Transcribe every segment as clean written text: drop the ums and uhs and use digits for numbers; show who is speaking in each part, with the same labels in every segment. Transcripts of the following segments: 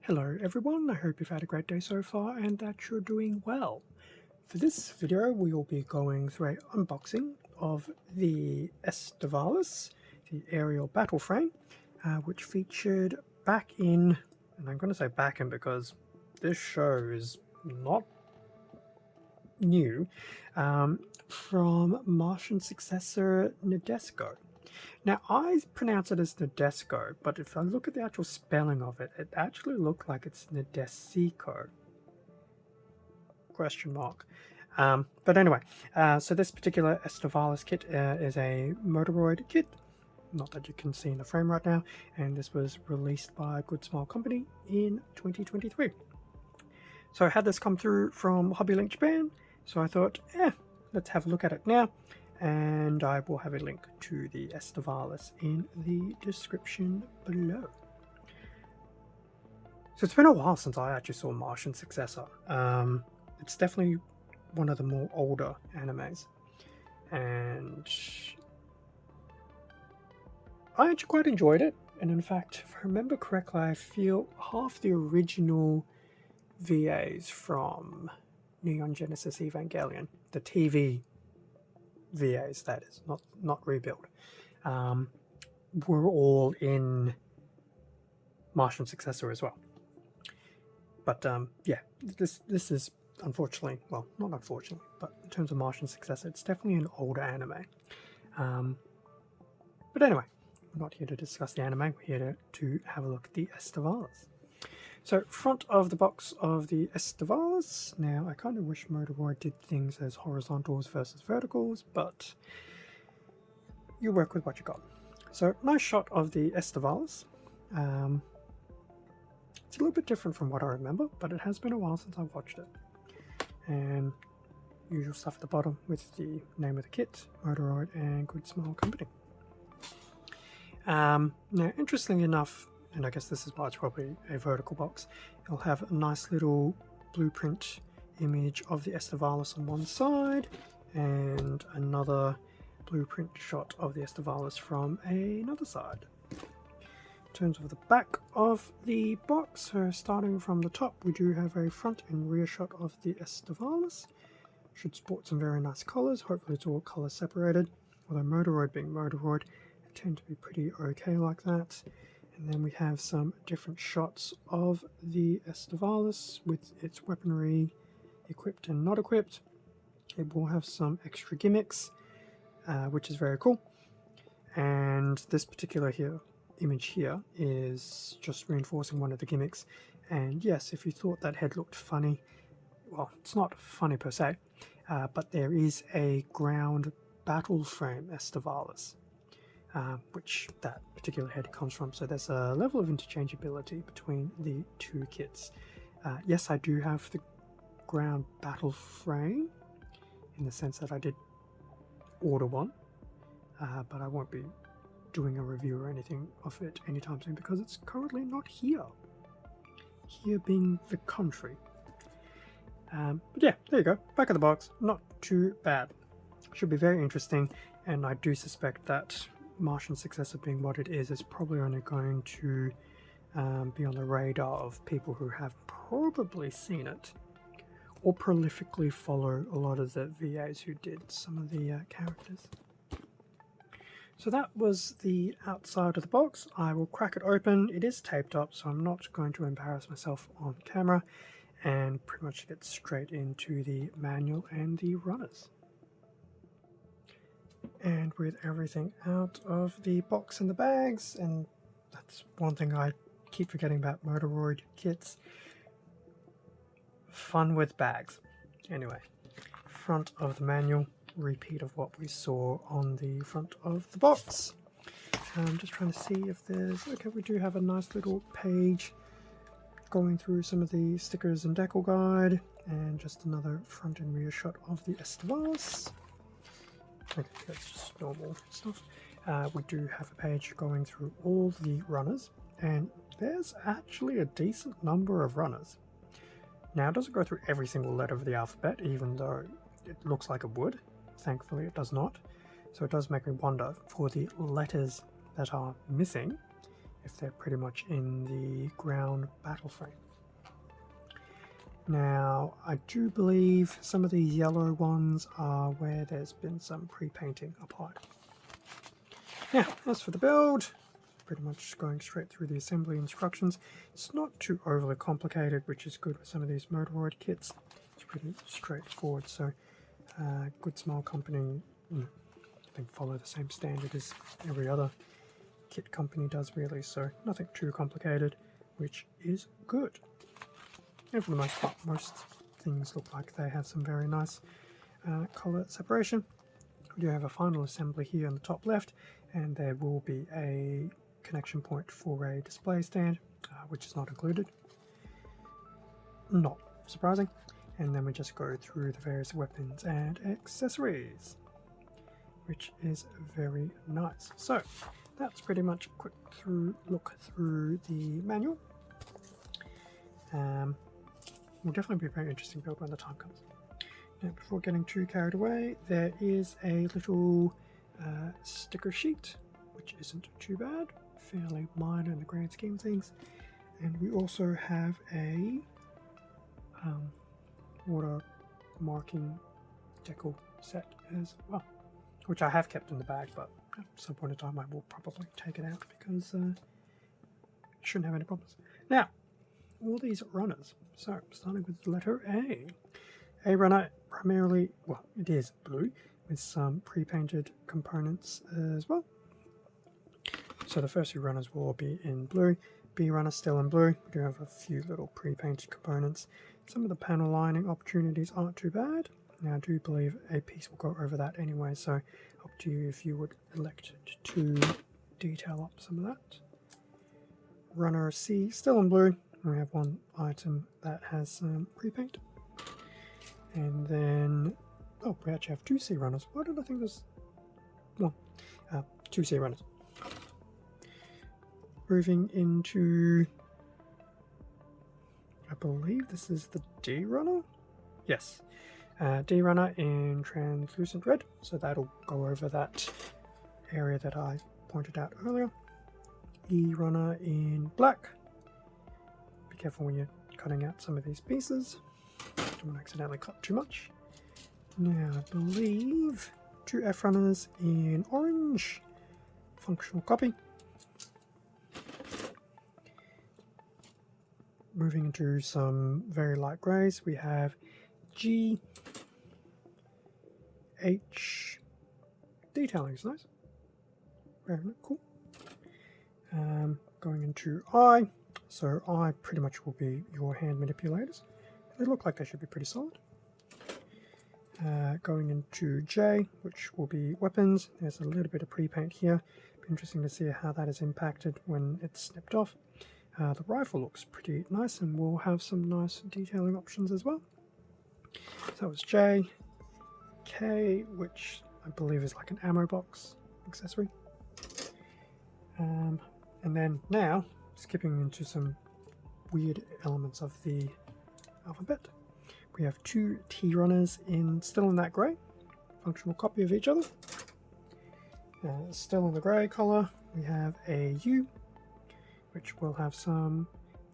Speaker 1: Hello everyone, I hope you've had a great day so far and that you're doing well. For this video we will be going through an unboxing of the Aestivalis, the aerial battle frame, which featured back in, and I'm going to say back in because this show is not new, from Martian Successor Nadesico. Now, I pronounce it as Nadesico, but if I look at the actual spelling of it, it actually looked like it's Nadesico. Question mark. But anyway, so this particular Aestivalis kit is a Moderoid kit, not that you can see in the frame right now, and this was released by a good small company in 2023. So I had this come through from Hobby Link Japan, so I thought, let's have a look at it now. And I will have a link to the Aestivalis in the description below. So it's been a while since I actually saw Martian Successor. It's definitely one of the more older animes, and I actually quite enjoyed it. And in fact, if I remember correctly, I feel half the original VAs from Neon Genesis Evangelion, the TV VAs, that is, not rebuild, were all in Martian Successor as well. But yeah, this is unfortunately, well, not unfortunately, but in terms of Martian Successor, it's definitely an older anime. But anyway, we're not here to discuss the anime, we're here to have a look at the Aestivalis. So, front of the box of the Aestivalis. Now, I kind of wish Moderoid did things as horizontals versus verticals, but you work with what you got. So, nice shot of the Aestivalis. It's a little bit different from what I remember, but it has been a while since I've watched it. And usual stuff at the bottom with the name of the kit, Moderoid and Good Small Company. Now, interestingly enough, and I guess this is why it's probably a vertical box, it'll have a nice little blueprint image of the Aestivalis on one side and another blueprint shot of the Aestivalis from another side. In terms of the back of the box, so starting from the top, we do have a front and rear shot of the Aestivalis. Should sport some very nice colours, hopefully it's all colour separated, although Moderoid being Moderoid, it tend to be pretty okay like that. And then we have some different shots of the Aestivalis with its weaponry equipped and not equipped. It will have some extra gimmicks, which is very cool. And this particular image here is just reinforcing one of the gimmicks. And yes, if you thought that head looked funny, well, it's not funny per se, but there is a ground battle frame Aestivalis, which that particular head comes from. So there's a level of interchangeability between the two kits. Yes, I do have the ground battle frame in the sense that I did order one, but I won't be doing a review or anything of it anytime soon because it's currently not here. Here being the country. But yeah, there you go. Back of the box. Not too bad. Should be very interesting, and I do suspect that Martian Successor being what it is probably only going to be on the radar of people who have probably seen it or prolifically follow a lot of the VAs who did some of the characters. So that was the outside of the box. I will crack it open. It is taped up, so I'm not going to embarrass myself on camera, and pretty much get straight into the manual and the runners. And with everything out of the box and the bags, and that's one thing I keep forgetting about Moderoid kits, fun with bags. Anyway, front of the manual, repeat of what we saw on the front of the box. I'm just trying to see if there's, okay, we do have a nice little page going through some of the stickers and decal guide, and just another front and rear shot of the Aestivalis. Okay, that's just normal stuff. We do have a page going through all the runners, and there's actually a decent number of runners. Now, it doesn't go through every single letter of the alphabet, even though it looks like it would. Thankfully, it does not. So it does make me wonder, for the letters that are missing, if they're pretty much in the ground battle frame. Now, I do believe some of these yellow ones are where there's been some pre-painting applied. Now, as for the build, pretty much going straight through the assembly instructions. It's not too overly complicated, which is good with some of these Moderoid kits. It's pretty straightforward, so good small company, I think, follow the same standard as every other kit company does really, so nothing too complicated, which is good. And for the most part, most things look like they have some very nice color separation. We do have a final assembly here on the top left, and there will be a connection point for a display stand, which is not included. Not surprising. And then we just go through the various weapons and accessories, which is very nice. So that's pretty much a quick look through the manual. Will definitely be a very interesting build when the time comes. Now, before getting too carried away, there is a little sticker sheet, which isn't too bad, fairly minor in the grand scheme of things. And we also have a water marking decal set as well, which I have kept in the bag, but at some point in time I will probably take it out because it shouldn't have any problems. Now, all these runners. So, starting with the letter A. A runner primarily, well, it is blue with some pre-painted components as well. So the first few runners will all be in blue. B runner still in blue. We do have a few little pre-painted components. Some of the panel lining opportunities aren't too bad. Now I do believe a piece will go over that anyway, so up to you if you would elect to detail up some of that. Runner C still in blue. We have one item that has some pre-paint. And then, oh, we actually have two C runners. Why did I think there's one? Two C runners. Moving into, I believe this is the D runner? Yes. D runner in translucent red, so that'll go over that area that I pointed out earlier. E runner in black. Be careful when you're cutting out some of these pieces. Don't want to accidentally cut too much. Now I believe two F runners in orange. Functional copy. Moving into some very light greys, we have G, H, detailing is nice, very cool. Going into I, so I pretty much will be your hand manipulators. They look like they should be pretty solid. Going into J, which will be weapons. There's a little bit of pre-paint here. Be interesting to see how that is impacted when it's snipped off. The rifle looks pretty nice and will have some nice detailing options as well. So that was J. K, which I believe is like an ammo box accessory. And then now, skipping into some weird elements of the alphabet. We have two T runners still in that grey, functional copy of each other. Still in the grey colour, we have a U, which will have some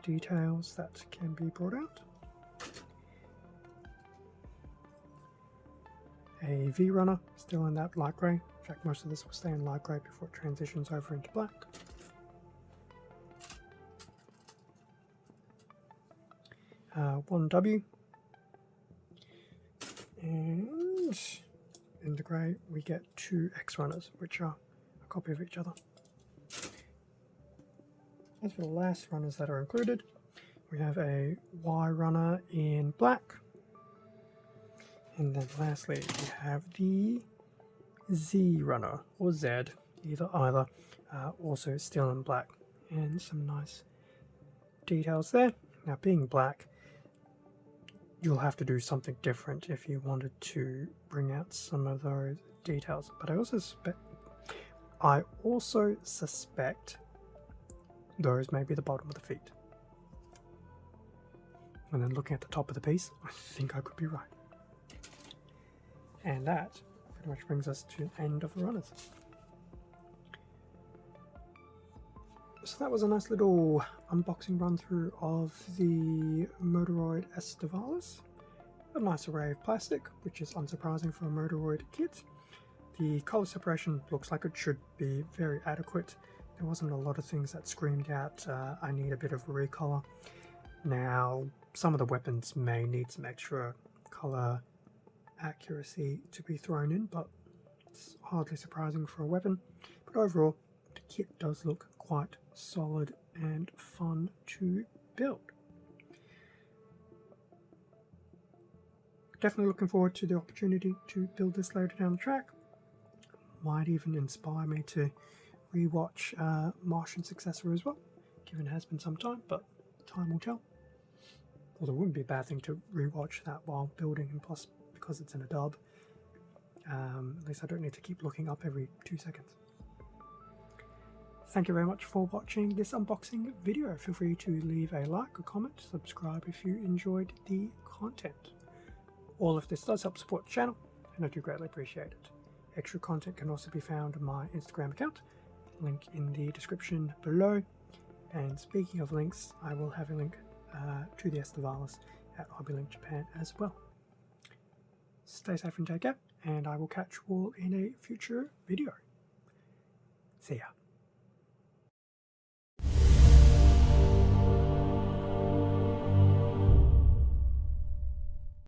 Speaker 1: details that can be brought out. A V runner, still in that light grey. In fact, most of this will stay in light grey before it transitions over into black. One W. And in the grey, we get two X runners, which are a copy of each other. As for the last runners that are included, we have a Y runner in black. And then lastly, we have the Z runner, or Z, either, also still in black. And some nice details there. Now, being black, you'll have to do something different if you wanted to bring out some of those details. But I also suspect those may be the bottom of the feet. And then looking at the top of the piece, I think I could be right. And that pretty much brings us to the end of the runners. so that was a nice little unboxing run through of the Moderoid Aestivalis. A nice array of plastic, which is unsurprising for a Moderoid kit. The color separation looks like it should be very adequate. There wasn't a lot of things that screamed out, I need a bit of recolor. Now, some of the weapons may need some extra color accuracy to be thrown in, but it's hardly surprising for a weapon. But overall, the kit does look quite solid and fun to build. Definitely looking forward to the opportunity to build this later down the track. Might even inspire me to rewatch Martian Successor as well, given it has been some time, but time will tell. Although it wouldn't be a bad thing to rewatch that while building, and plus because it's in a dub, at least I don't need to keep looking up every 2 seconds. Thank you very much for watching this unboxing video. Feel free to leave a like or comment, subscribe if you enjoyed the content. All of this does help support the channel, and I do greatly appreciate it. Extra content can also be found on my Instagram account, link in the description below. And speaking of links, I will have a link to the Aestivalis at HobbyLink Japan as well. Stay safe and take care, and I will catch you all in a future video. See ya.